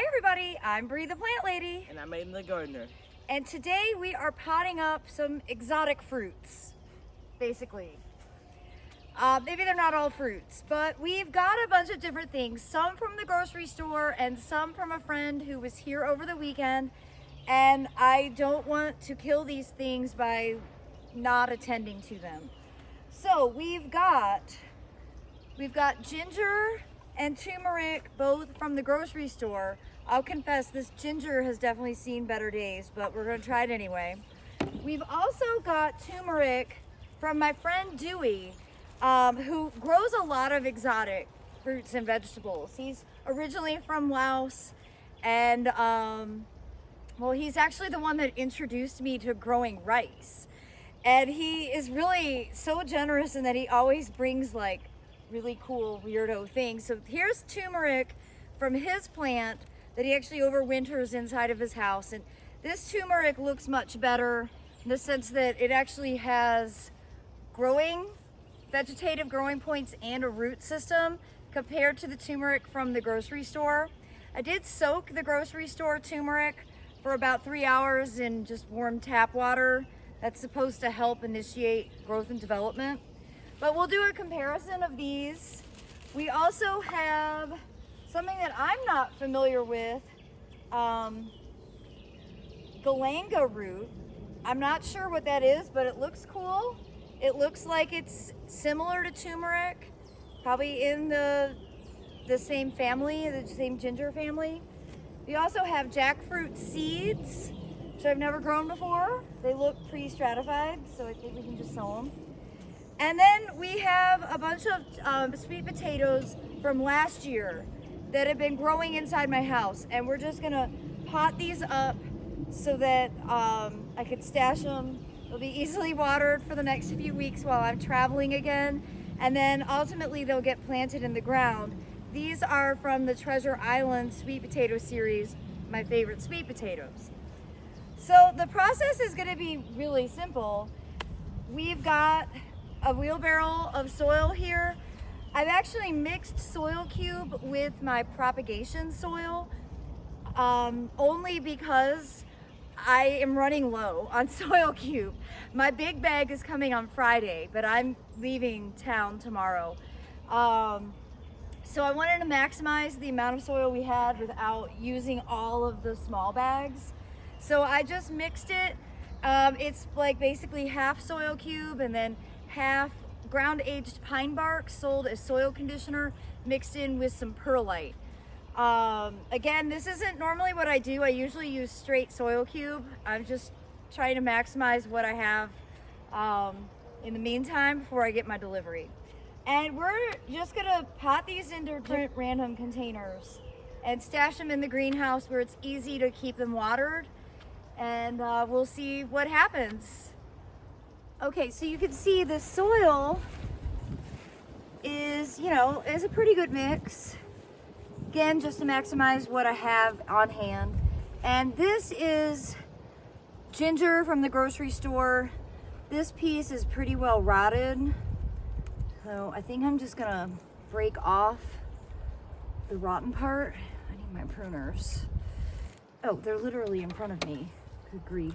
Hi everybody, I'm Bree the Plant Lady. And I'm Aiden the Gardener. And today we are potting up some exotic fruits, basically. Maybe they're not all fruits, but we've got a bunch of different things. Some from the grocery store and some from a friend who was here over the weekend. And I don't want to kill these things by not attending to them. So we've got ginger and turmeric, both from the grocery store. I'll confess, this ginger has definitely seen better days, but we're gonna try it anyway. We've also got turmeric from my friend Dewey, who grows a lot of exotic fruits and vegetables. He's originally from Laos, and well, he's actually the one that introduced me to growing rice. And he is really so generous in that he always brings like really cool weirdo things. So here's turmeric from his plant that he actually overwinters inside of his house. And this turmeric looks much better in the sense that it actually has vegetative growing points and a root system compared to the turmeric from the grocery store. I did soak the grocery store turmeric for about 3 hours in just warm tap water. That's supposed to help initiate growth and development. But we'll do a comparison of these. We also have something that I'm not familiar with, Galanga Root. I'm not sure what that is, but it looks cool. It looks like it's similar to turmeric, probably in the same family, the same ginger family. We also have jackfruit seeds, which I've never grown before. They look pretty stratified, so I think we can just sow them. And then we have a bunch of sweet potatoes from last year that have been growing inside my house. And we're just gonna pot these up so that I could stash them. They'll be easily watered for the next few weeks while I'm traveling again. And then ultimately they'll get planted in the ground. These are from the Treasure Island sweet potato series, my favorite sweet potatoes. So the process is gonna be really simple. We've got a wheelbarrow of soil here. I've actually mixed soil cube with my propagation soil, only because I am running low on soil cube. My big bag is coming on Friday, but I'm leaving town tomorrow. So I wanted to maximize the amount of soil we had without using all of the small bags. So I just mixed it. It's like basically half soil cube and then half ground aged pine bark sold as soil conditioner mixed in with some perlite. Again, this isn't normally what I do. I usually use straight soil cube. I'm just trying to maximize what I have in the meantime before I get my delivery. And we're just gonna pot these into different random containers and stash them in the greenhouse where it's easy to keep them watered. And we'll see what happens. Okay, so you can see the soil is a pretty good mix. Again, just to maximize what I have on hand. And this is ginger from the grocery store. This piece is pretty well rotted. So I think I'm just gonna break off the rotten part. I need my pruners. Oh, they're literally in front of me. Good grief.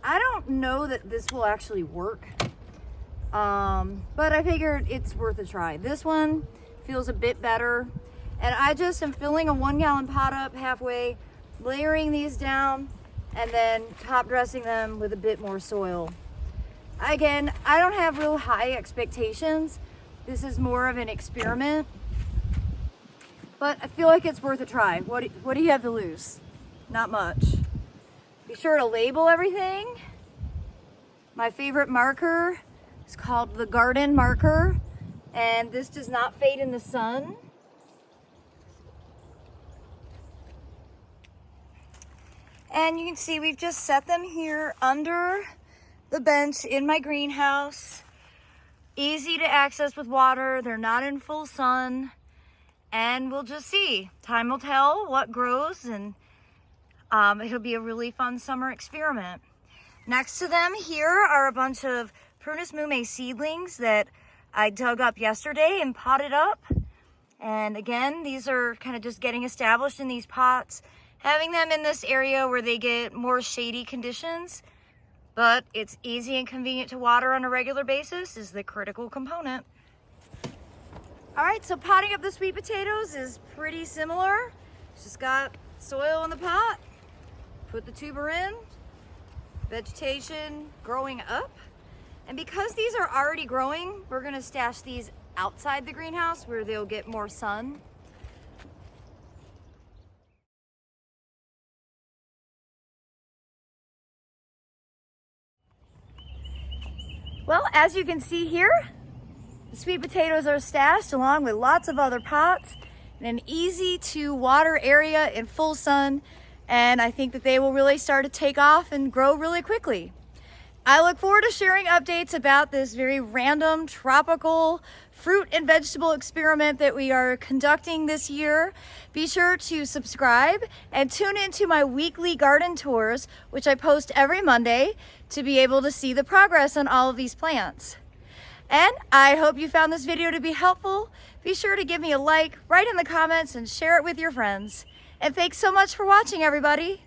I don't know that this will actually work, but I figured it's worth a try. This one feels a bit better, and I just am filling a 1 gallon pot up halfway, layering these down, and then top dressing them with a bit more soil. Again, I don't have real high expectations. This is more of an experiment, but I feel like it's worth a try. What do you have to lose? Not much. Be sure to label everything. My favorite marker is called the garden marker, and this does not fade in the sun. And you can see we've just set them here under the bench in my greenhouse. Easy to access with water. They're not in full sun. And we'll just see. Time will tell what grows, and it'll be a really fun summer experiment. Next to them here are a bunch of Prunus mume seedlings that I dug up yesterday and potted up. And again, these are kind of just getting established in these pots, having them in this area where they get more shady conditions, but it's easy and convenient to water on a regular basis is the critical component. All right, so potting up the sweet potatoes is pretty similar. Just got soil in the pot, put the tuber in, vegetation growing up. And because these are already growing, we're gonna stash these outside the greenhouse where they'll get more sun. Well, as you can see here, the sweet potatoes are stashed along with lots of other pots in an easy to water area in full sun. And I think that they will really start to take off and grow really quickly. I look forward to sharing updates about this very random tropical fruit and vegetable experiment that we are conducting this year. Be sure to subscribe and tune into my weekly garden tours, which I post every Monday, to be able to see the progress on all of these plants. And I hope you found this video to be helpful. Be sure to give me a like, write in the comments, and share it with your friends. And thanks so much for watching, everybody.